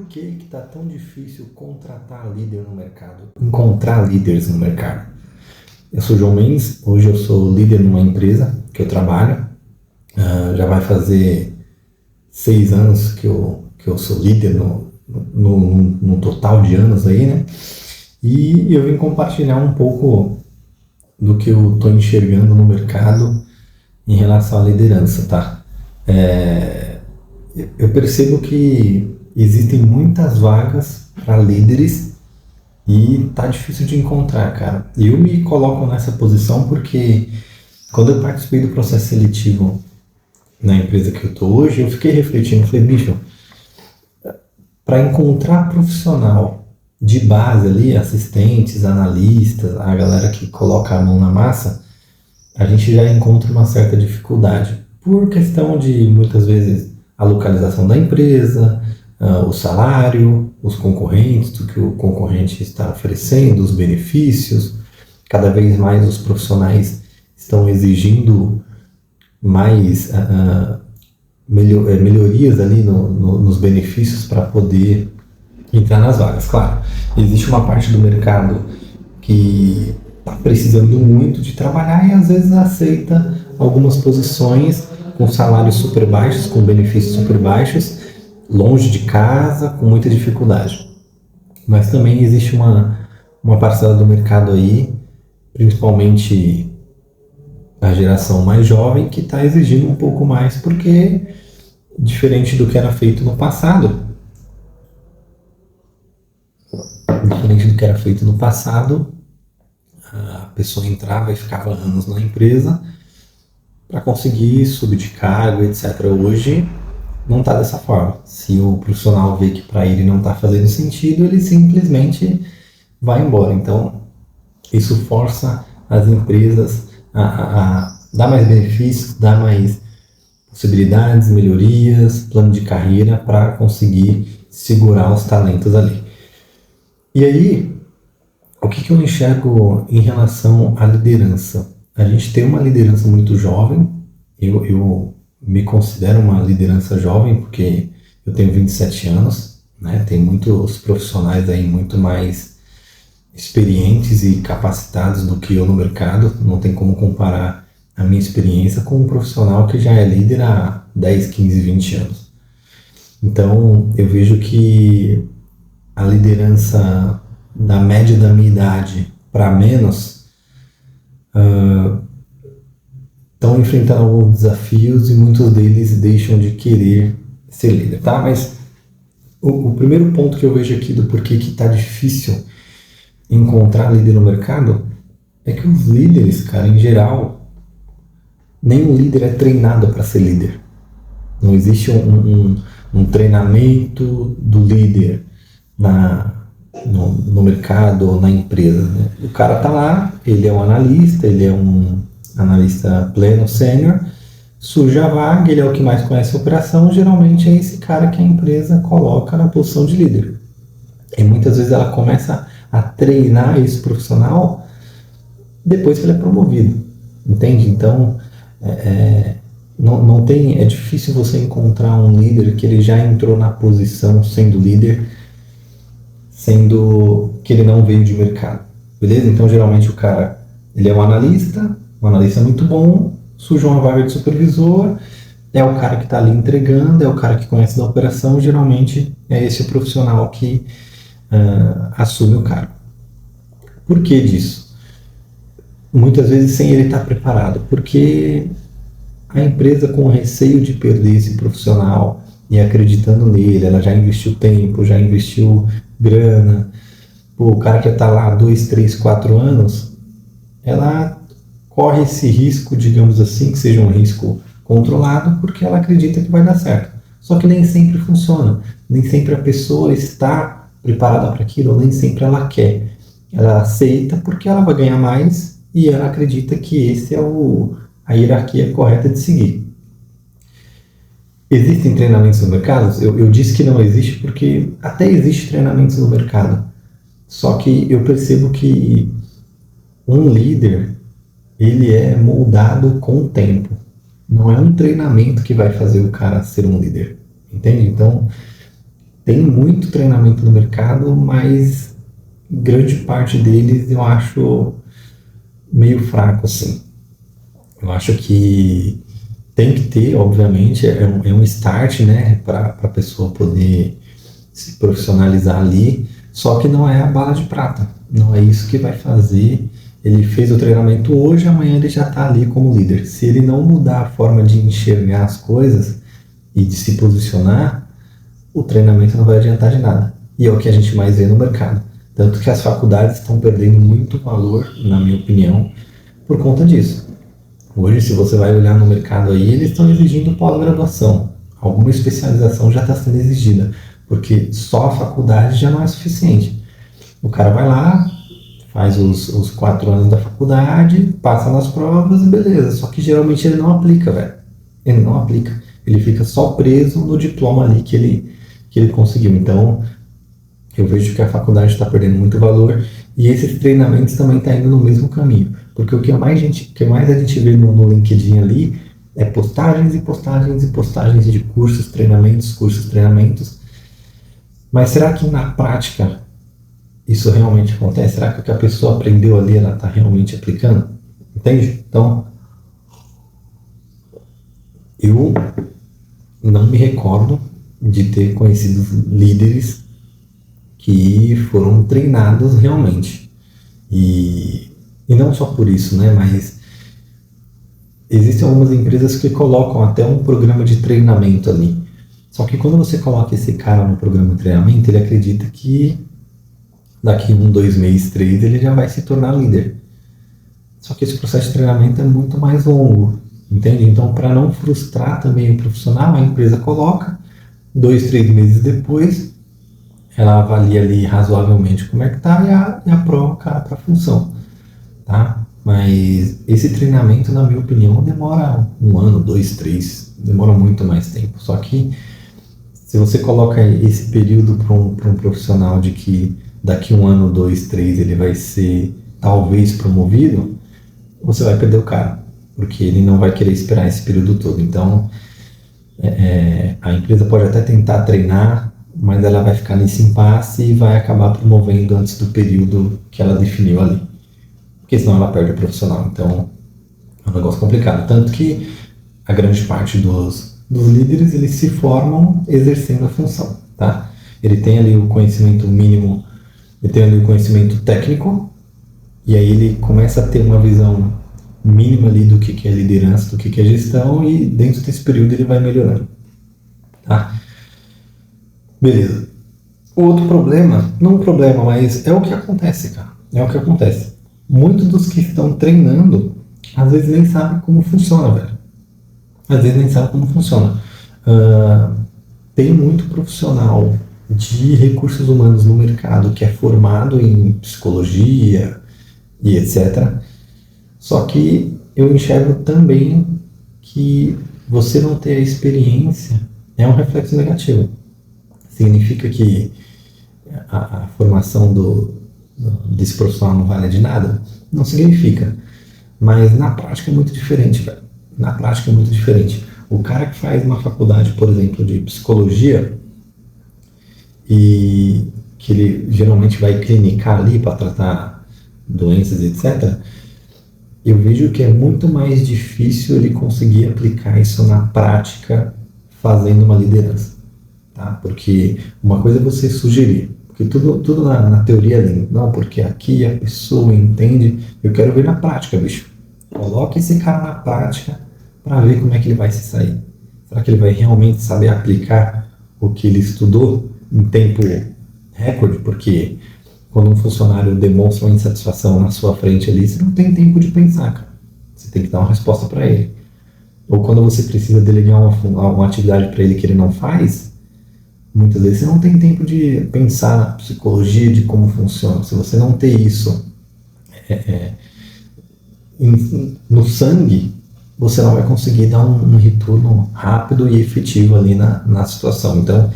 Por que que tá tão difícil contratar líder no mercado? Encontrar líderes no mercado. Eu sou João Mendes, hoje eu sou líder numa empresa que eu trabalho. Já vai fazer 6 anos que eu sou líder no total de anos aí, né? E eu vim compartilhar um pouco do que eu estou enxergando no mercado em relação à liderança, tá? Eu percebo que existem muitas vagas para líderes e tá difícil de encontrar, cara. E eu me coloco nessa posição porque quando eu participei do processo seletivo na empresa que eu tô hoje, eu fiquei refletindo, falei, bicho, para encontrar profissional de base ali, assistentes, analistas, a galera que coloca a mão na massa, a gente já encontra uma certa dificuldade. Por questão de, muitas vezes, a localização da empresa, o salário, os concorrentes, o que o concorrente está oferecendo, os benefícios. Cada vez mais os profissionais estão exigindo mais melhorias ali nos benefícios para poder entrar nas vagas. Claro, existe uma parte do mercado que está precisando muito de trabalhar e às vezes aceita algumas posições com salários super baixos, com benefícios super baixos, longe de casa, com muita dificuldade. Mas também existe uma parcela do mercado aí, principalmente a geração mais jovem, que está exigindo um pouco mais, porque diferente do que era feito no passado, a pessoa entrava e ficava anos na empresa para conseguir subir de cargo, etc. Hoje não está dessa forma. Se o profissional vê que para ele não está fazendo sentido, ele simplesmente vai embora. Então, isso força as empresas a dar mais benefícios, dar mais possibilidades, melhorias, plano de carreira para conseguir segurar os talentos ali. E aí, o que eu enxergo em relação à liderança? A gente tem uma liderança muito jovem. Eu me considero uma liderança jovem porque eu tenho 27 anos, né? Tem muitos profissionais aí muito mais experientes e capacitados do que eu no mercado. Não tem como comparar a minha experiência com um profissional que já é líder há 10, 15, 20 anos. Então, eu vejo que a liderança da média da minha idade para menos estão enfrentando alguns desafios e muitos deles deixam de querer ser líder, tá? Mas o primeiro ponto que eu vejo aqui do porquê que está difícil encontrar líder no mercado é que os líderes, cara, em geral, nenhum líder é treinado para ser líder. Não existe um treinamento do líder no mercado ou na empresa, né? O cara tá lá, ele é um analista pleno, sênior, surge a vaga, ele é o que mais conhece a operação, geralmente é esse cara que a empresa coloca na posição de líder. E muitas vezes ela começa a treinar esse profissional depois que ele é promovido, entende? Então, não tem, é difícil você encontrar um líder que ele já entrou na posição sendo líder, sendo que ele não veio de mercado, beleza? Então, geralmente o cara, ele é um analista muito bom, surge uma vaga de supervisor, é o cara que está ali entregando, é o cara que conhece da operação, geralmente é esse o profissional que assume o cargo. Por que disso? Muitas vezes sem ele estar preparado, porque a empresa, com receio de perder esse profissional e acreditando nele, ela já investiu tempo, já investiu grana, o cara que está lá 2, 3, 4 anos, ela corre esse risco, digamos assim, que seja um risco controlado, porque ela acredita que vai dar certo. Só que nem sempre funciona, nem sempre a pessoa está preparada para aquilo, nem sempre ela quer. Ela aceita porque ela vai ganhar mais e ela acredita que esse é a hierarquia correta de seguir. Existem treinamentos no mercado? Eu disse que não existe porque até existe treinamentos no mercado. Só que eu percebo que um líder, ele é moldado com o tempo. Não é um treinamento que vai fazer o cara ser um líder. Entende? Então, Tem muito treinamento no mercado, mas grande parte deles eu acho meio fraco, assim. Eu acho que tem que ter, obviamente, é um start, né, para a pessoa poder se profissionalizar ali, só que não é a bala de prata, não é isso que vai fazer. Ele fez o treinamento hoje, amanhã ele já está ali como líder. Se ele não mudar a forma de enxergar as coisas e de se posicionar, o treinamento não vai adiantar de nada. E é o que a gente mais vê no mercado. Tanto que as faculdades estão perdendo muito valor, na minha opinião, por conta disso. Hoje, se você vai olhar no mercado aí, eles estão exigindo pós-graduação. Alguma especialização já está sendo exigida, porque só a faculdade já não é suficiente. O cara vai lá, faz os 4 anos da faculdade, passa nas provas e beleza. Só que geralmente ele não aplica, velho. Ele não aplica. Ele fica só preso no diploma ali que ele conseguiu. Então, eu vejo que a faculdade está perdendo muito valor e esses treinamentos também estão indo no mesmo caminho. Porque o que mais a gente vê no LinkedIn ali é postagens e postagens e postagens de cursos, treinamentos. Mas será que na prática isso realmente acontece? Será que o que a pessoa aprendeu ali ela está realmente aplicando? Entende? Então, eu não me recordo de ter conhecido líderes que foram treinados realmente. E não só por isso, né? Mas existem algumas empresas que colocam até um programa de treinamento ali. Só que quando você coloca esse cara no programa de treinamento, ele acredita que daqui 1, 2 meses, 3, ele já vai se tornar líder. Só que esse processo de treinamento é muito mais longo, entende? Então, para não frustrar também o profissional, a empresa coloca, 2, 3 meses depois, ela avalia ali razoavelmente como é que tá e aprova o cara para a função, tá? Mas esse treinamento, na minha opinião, demora 1 ano, 2, 3, demora muito mais tempo. Só que se você coloca esse período para um profissional de que daqui 1 ano, 2, 3 ele vai ser talvez promovido, você vai perder o cara, porque ele não vai querer esperar esse período todo. Então, a empresa pode até tentar treinar, mas ela vai ficar nesse impasse e vai acabar promovendo antes do período que ela definiu ali, porque senão ela perde o profissional. Então, é um negócio complicado. Tanto que a grande parte dos líderes, eles se formam exercendo a função, tá? Ele tem ali o conhecimento mínimo, ele tem ali o conhecimento técnico, e aí ele começa a ter uma visão mínima ali do que é liderança, do que é gestão, e dentro desse período ele vai melhorando, tá? Beleza. O outro problema, não um problema, mas é o que acontece, cara. É o que acontece. Muitos dos que estão treinando, às vezes nem sabem como funciona, velho. Às vezes nem sabem como funciona. Tem muito profissional de recursos humanos no mercado que é formado em psicologia e etc. Só que eu enxergo também que você não ter a experiência é um reflexo negativo. Significa que a formação desse profissional não vale de nada? Não significa. Mas na prática é muito diferente, velho. Na prática é muito diferente. O cara que faz uma faculdade, por exemplo, de psicologia, e que ele geralmente vai clinicar ali para tratar doenças, etc., eu vejo que é muito mais difícil ele conseguir aplicar isso na prática fazendo uma liderança, tá? Porque uma coisa é você sugerir, porque tudo na teoria é lindo. Não, porque aqui a pessoa entende. Eu quero ver na prática, bicho. Coloque esse cara na prática para ver como é que ele vai se sair. Será que ele vai realmente saber aplicar o que ele estudou em tempo recorde? Porque quando um funcionário demonstra uma insatisfação na sua frente ali, você não tem tempo de pensar, cara. Você tem que dar uma resposta para ele. Ou quando você precisa delegar uma atividade para ele que ele não faz, muitas vezes você não tem tempo de pensar na psicologia de como funciona. Se você não tem isso no sangue, você não vai conseguir dar um retorno rápido e efetivo ali na situação. Então,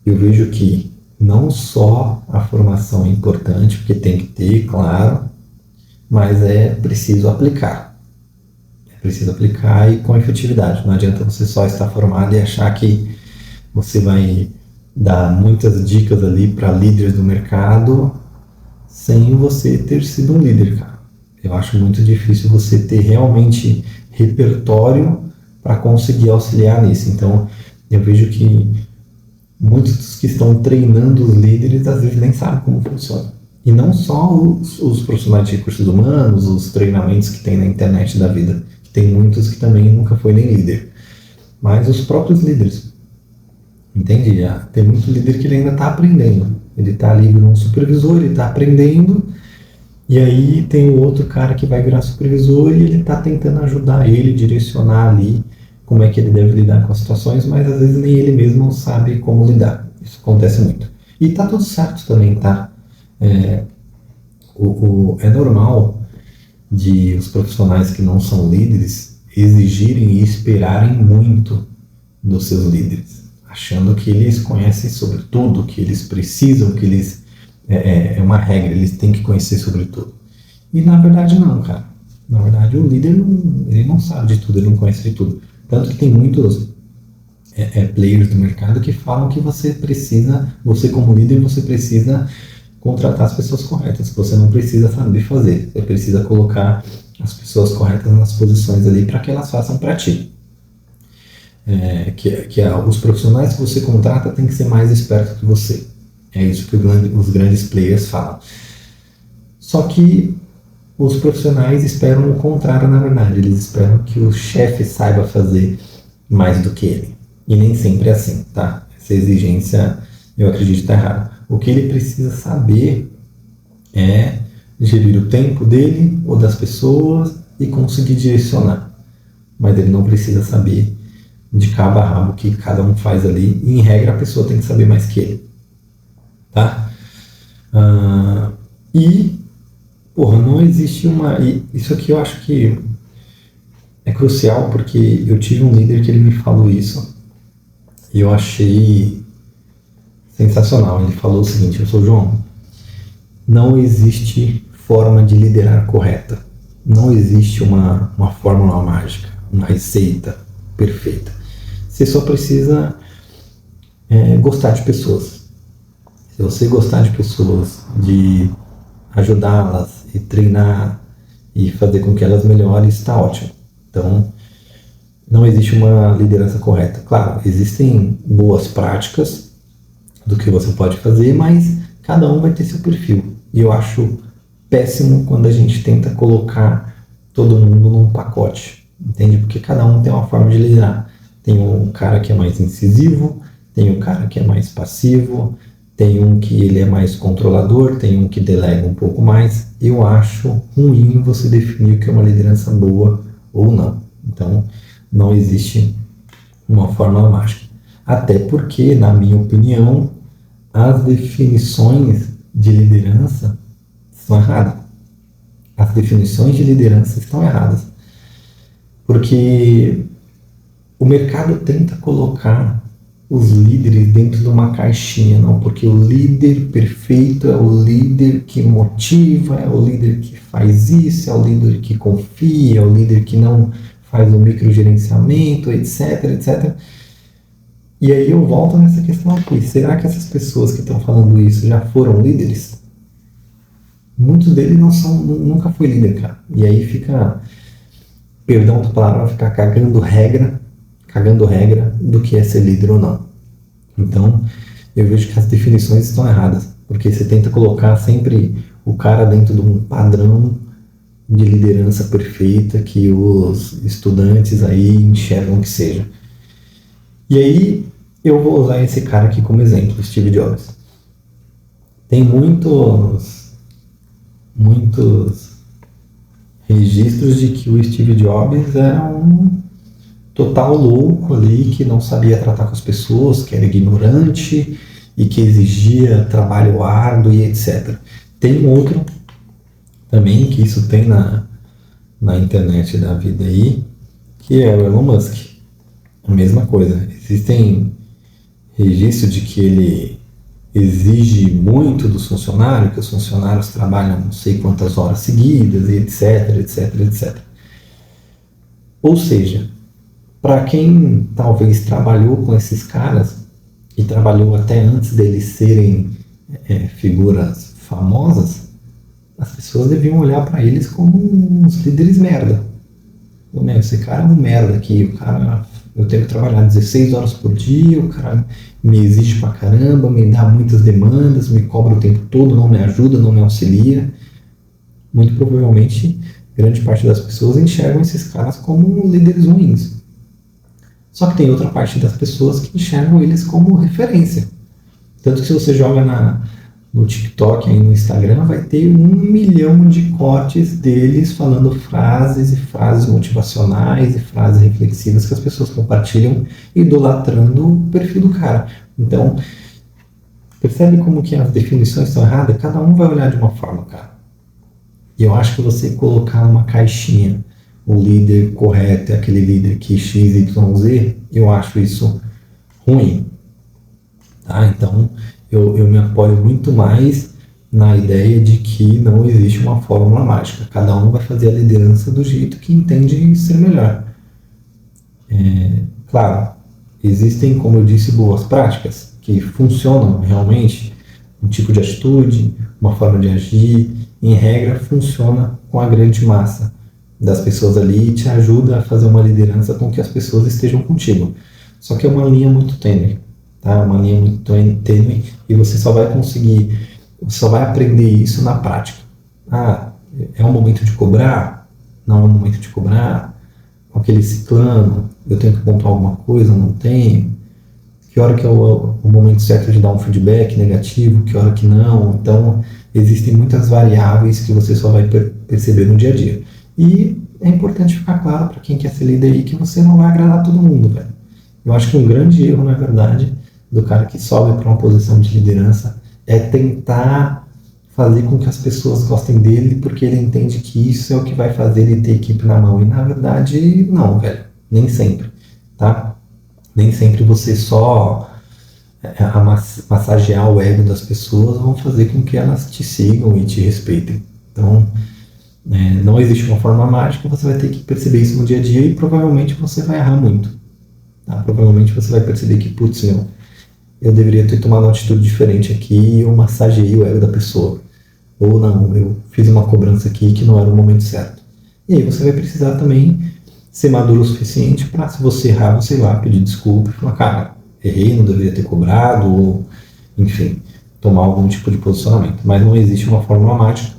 eu vejo que não só a formação é importante, porque tem que ter, claro, mas é preciso aplicar. É preciso aplicar e com efetividade. Não adianta você só estar formado e achar que você vai dar muitas dicas ali para líderes do mercado sem você ter sido um líder, cara. Eu acho muito difícil você ter realmente repertório para conseguir auxiliar nisso. Então, eu vejo que muitos dos que estão treinando os líderes às vezes nem sabem como funciona. E não só os profissionais de recursos humanos, os treinamentos que tem na internet da vida, que tem muitos que também nunca foi nem líder, mas os próprios líderes. Entende? Já tem muito líder que ele ainda está aprendendo. Ele está ali virando um supervisor, ele está aprendendo, e aí tem o outro cara que vai virar supervisor e ele está tentando ajudar ele, direcionar ali como é que ele deve lidar com as situações, mas às vezes nem ele mesmo sabe como lidar. Isso acontece muito. E tá tudo certo também, tá? É normal de os profissionais que não são líderes exigirem e esperarem muito dos seus líderes, achando que eles conhecem sobre tudo, que eles precisam, que eles é uma regra, eles têm que conhecer sobre tudo. E na verdade não, cara. Na verdade o líder ele não sabe de tudo, ele não conhece de tudo. Tanto que tem muitos players do mercado que falam que você como líder, você precisa contratar as pessoas corretas, que você não precisa saber fazer, você precisa colocar as pessoas corretas nas posições ali para que elas façam para ti. Os profissionais que você contrata têm que ser mais espertos que você. É isso que os grandes players falam. Só que os profissionais esperam o contrário, na verdade. Eles esperam que o chefe saiba fazer mais do que ele. E nem sempre é assim, tá? Essa exigência, eu acredito, está errada. O que ele precisa saber é gerir o tempo dele ou das pessoas e conseguir direcionar. Mas ele não precisa saber de cabo a rabo o que cada um faz ali. E, em regra, a pessoa tem que saber mais que ele. Tá? Não existe isso aqui eu acho que é crucial, porque eu tive um líder que ele me falou isso e eu achei sensacional. Ele falou o seguinte: eu sou João, não existe forma de liderar correta, não existe uma fórmula mágica, uma receita perfeita. Você só precisa gostar de pessoas. Se você gostar de pessoas, de ajudá-las e treinar e fazer com que elas melhorem, está ótimo. Então, não existe uma liderança correta. Claro, existem boas práticas do que você pode fazer, mas cada um vai ter seu perfil. E eu acho péssimo quando a gente tenta colocar todo mundo num pacote, entende? Porque cada um tem uma forma de liderar. Tem um cara que é mais incisivo, tem um cara que é mais passivo, tem um que ele é mais controlador, tem um que delega um pouco mais. Eu acho ruim você definir o que é uma liderança boa ou não. Então, não existe uma fórmula mágica. Até porque, na minha opinião, as definições de liderança estão erradas. As definições de liderança estão erradas. Porque o mercado tenta colocar os líderes dentro de uma caixinha, não, porque o líder perfeito é o líder que motiva, é o líder que faz isso, é o líder que confia, é o líder que não faz o microgerenciamento, etc, etc. E aí eu volto nessa questão aqui: será que essas pessoas que estão falando isso já foram líderes? Muitos deles nunca foi líder, cara. E aí fica, perdão da palavra, ficar cagando regra do que é ser líder ou não. Então, eu vejo que as definições estão erradas, porque você tenta colocar sempre o cara dentro de um padrão de liderança perfeita que os estudantes aí enxergam que seja. E aí, eu vou usar esse cara aqui como exemplo, Steve Jobs. Tem muitos registros de que o Steve Jobs era um total louco ali, que não sabia tratar com as pessoas, que era ignorante e que exigia trabalho árduo e etc. Tem um outro também, que isso tem na internet da vida aí, que é o Elon Musk. A mesma coisa. Existem registros de que ele exige muito dos funcionários, que os funcionários trabalham não sei quantas horas seguidas e etc, etc, etc. Ou seja, para quem talvez trabalhou com esses caras, e trabalhou até antes deles serem figuras famosas, as pessoas deviam olhar para eles como uns líderes merda. Esse cara é um merda aqui, o cara, eu tenho que trabalhar 16 horas por dia, o cara me exige pra caramba, me dá muitas demandas, me cobra o tempo todo, não me ajuda, não me auxilia. Muito provavelmente, grande parte das pessoas enxergam esses caras como líderes ruins. Só que tem outra parte das pessoas que enxergam eles como referência. Tanto que se você joga no TikTok e no Instagram, vai ter 1 milhão de cortes deles falando frases e frases motivacionais e frases reflexivas que as pessoas compartilham, idolatrando o perfil do cara. Então, percebe como que as definições estão erradas? Cada um vai olhar de uma forma, cara. E eu acho que você colocar numa caixinha o líder correto é aquele líder que X, Y, Z, eu acho isso ruim. Tá? Então, eu me apoio muito mais na ideia de que não existe uma fórmula mágica. Cada um vai fazer a liderança do jeito que entende ser melhor. Claro, existem, como eu disse, boas práticas que funcionam realmente, um tipo de atitude, uma forma de agir, em regra, funciona com a grande massa das pessoas ali e te ajuda a fazer uma liderança com que as pessoas estejam contigo. Só que é uma linha muito tênue, tá? Uma linha muito tênue e você só vai conseguir, só vai aprender isso na prática. É um momento de cobrar? Não é um momento de cobrar? Com aquele ciclano, eu tenho que pontuar alguma coisa? Não tenho? Que hora que é o momento certo de dar um feedback negativo? Que hora que não? Então, existem muitas variáveis que você só vai perceber no dia a dia. E é importante ficar claro para quem quer ser líder aí que você não vai agradar todo mundo, velho. Eu acho que um grande erro, na verdade, do cara que sobe para uma posição de liderança é tentar fazer com que as pessoas gostem dele porque ele entende que isso é o que vai fazer ele ter equipe na mão. E na verdade, não, velho. Nem sempre, tá? Nem sempre você só massagear o ego das pessoas vão fazer com que elas te sigam e te respeitem. Então, não existe uma forma mágica, você vai ter que perceber isso no dia a dia e provavelmente você vai errar muito. Tá? Provavelmente você vai perceber que, putz, eu deveria ter tomado uma atitude diferente aqui e eu massageei o ego da pessoa. Ou não, eu fiz uma cobrança aqui que não era o momento certo. E aí você vai precisar também ser maduro o suficiente para, se você errar, você ir lá pedir desculpa e falar, cara, errei, não deveria ter cobrado, ou, enfim, tomar algum tipo de posicionamento. Mas não existe uma fórmula mágica,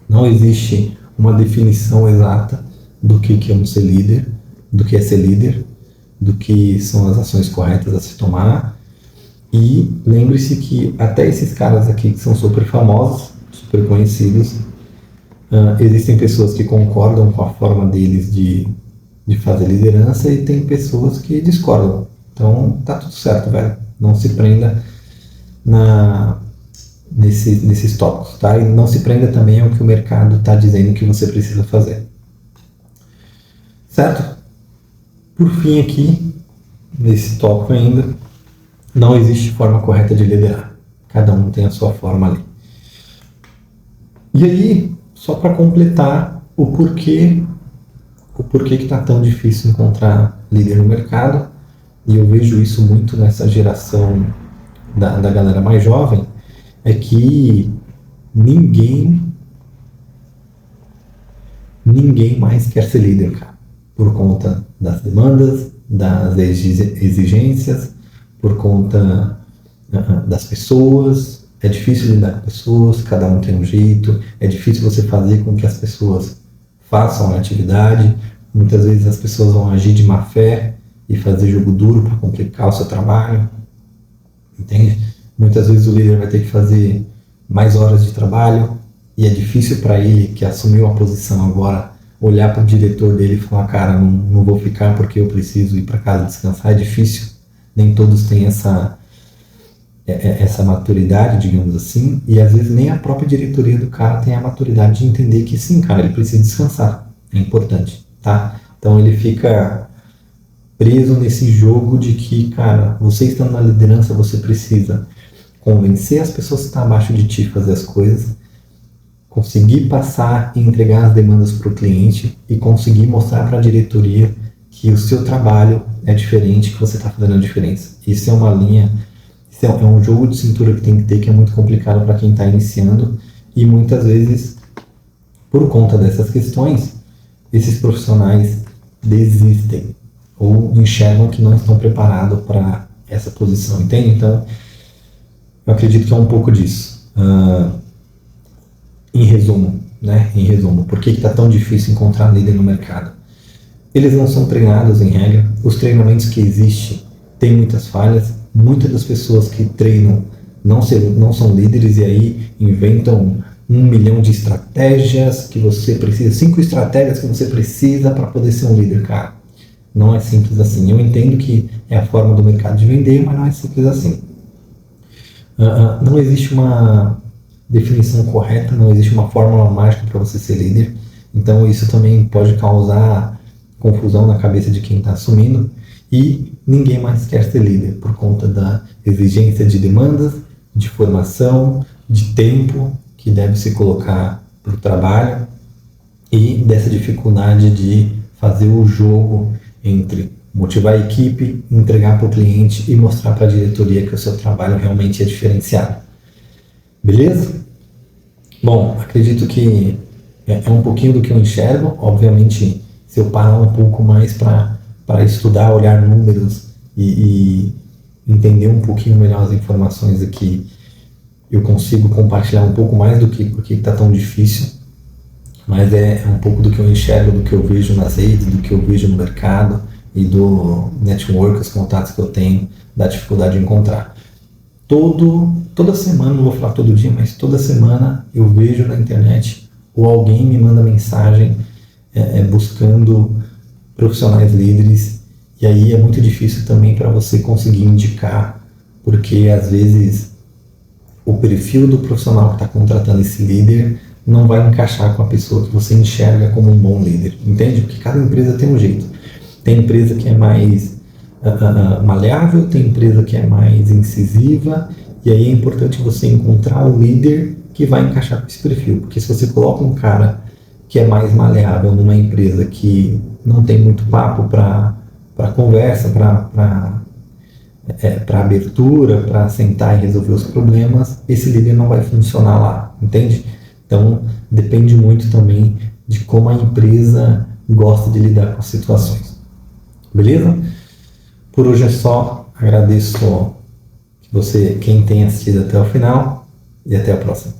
não existe uma definição exata do que é ser líder, do que é ser líder, do que são as ações corretas a se tomar. E lembre-se que até esses caras aqui que são super famosos, super conhecidos, existem pessoas que concordam com a forma deles de fazer liderança e tem pessoas que discordam. Então tá tudo certo, velho. Não se prenda nesses tópicos, tá? E não se prenda também ao que o mercado está dizendo que você precisa fazer. Certo? Por fim aqui, nesse tópico ainda, não existe forma correta de liderar. Cada um tem a sua forma ali. E aí, só para completar o porquê que está tão difícil encontrar líder no mercado, e eu vejo isso muito nessa geração da galera mais jovem, é que ninguém mais quer ser líder, cara, por conta das demandas, das exigências, por conta das pessoas. É difícil lidar com pessoas, cada um tem um jeito, é difícil você fazer com que as pessoas façam a atividade. Muitas vezes as pessoas vão agir de má fé e fazer jogo duro para complicar o seu trabalho, entende? Muitas vezes o líder vai ter que fazer mais horas de trabalho e é difícil para ele, que assumiu a posição agora, olhar para o diretor dele e falar, cara, não vou ficar porque eu preciso ir para casa descansar. É difícil, nem todos têm essa maturidade, digamos assim, e às vezes nem a própria diretoria do cara tem a maturidade de entender que sim, cara, ele precisa descansar, é importante, tá? Então ele fica preso nesse jogo de que, cara, você estando na liderança, você precisa convencer as pessoas que estão abaixo de ti a fazer as coisas, conseguir passar e entregar as demandas para o cliente e conseguir mostrar para a diretoria que o seu trabalho é diferente que você está fazendo a diferença. Isso é uma linha, isso é um jogo de cintura que tem que ter, que é muito complicado para quem está iniciando, e muitas vezes, por conta dessas questões, esses profissionais desistem ou enxergam que não estão preparados para essa posição, entende? Então, eu acredito que é um pouco disso. Em resumo, por que está tão difícil encontrar líder no mercado? Eles não são treinados em regra, os treinamentos que existem têm muitas falhas, muitas das pessoas que treinam não são líderes e aí inventam 1 milhão de estratégias que você precisa, 5 estratégias que você precisa para poder ser um líder, cara. Não é simples assim. Eu entendo que é a forma do mercado de vender, mas não é simples assim. Não existe uma definição correta, não existe uma fórmula mágica para você ser líder. Então isso também pode causar confusão na cabeça de quem está assumindo, e ninguém mais quer ser líder por conta da exigência de demandas, de formação, de tempo que deve se colocar para o trabalho e dessa dificuldade de fazer o jogo entre motivar a equipe, entregar para o cliente e mostrar para a diretoria que o seu trabalho realmente é diferenciado. Beleza? Bom, acredito que é um pouquinho do que eu enxergo. Obviamente, se eu parar um pouco mais para estudar, olhar números e entender um pouquinho melhor as informações aqui, eu consigo compartilhar um pouco mais do que porque está tão difícil, mas é um pouco do que eu enxergo, do que eu vejo nas redes, do que eu vejo no mercado e do network, os contatos que eu tenho, da dificuldade de encontrar. Toda semana, não vou falar todo dia, mas toda semana eu vejo na internet ou alguém me manda mensagem buscando profissionais líderes, e aí é muito difícil também para você conseguir indicar, porque às vezes o perfil do profissional que está contratando esse líder não vai encaixar com a pessoa que você enxerga como um bom líder, entende? Porque cada empresa tem um jeito. Tem empresa que é mais maleável, tem empresa que é mais incisiva, e aí é importante você encontrar um líder que vai encaixar com esse perfil, porque se você coloca um cara que é mais maleável numa empresa que não tem muito papo para conversa, para abertura, para sentar e resolver os problemas, esse líder não vai funcionar lá, entende? Então, depende muito também de como a empresa gosta de lidar com as situações. Beleza? Por hoje é só. Agradeço quem tem assistido até o final, e até a próxima.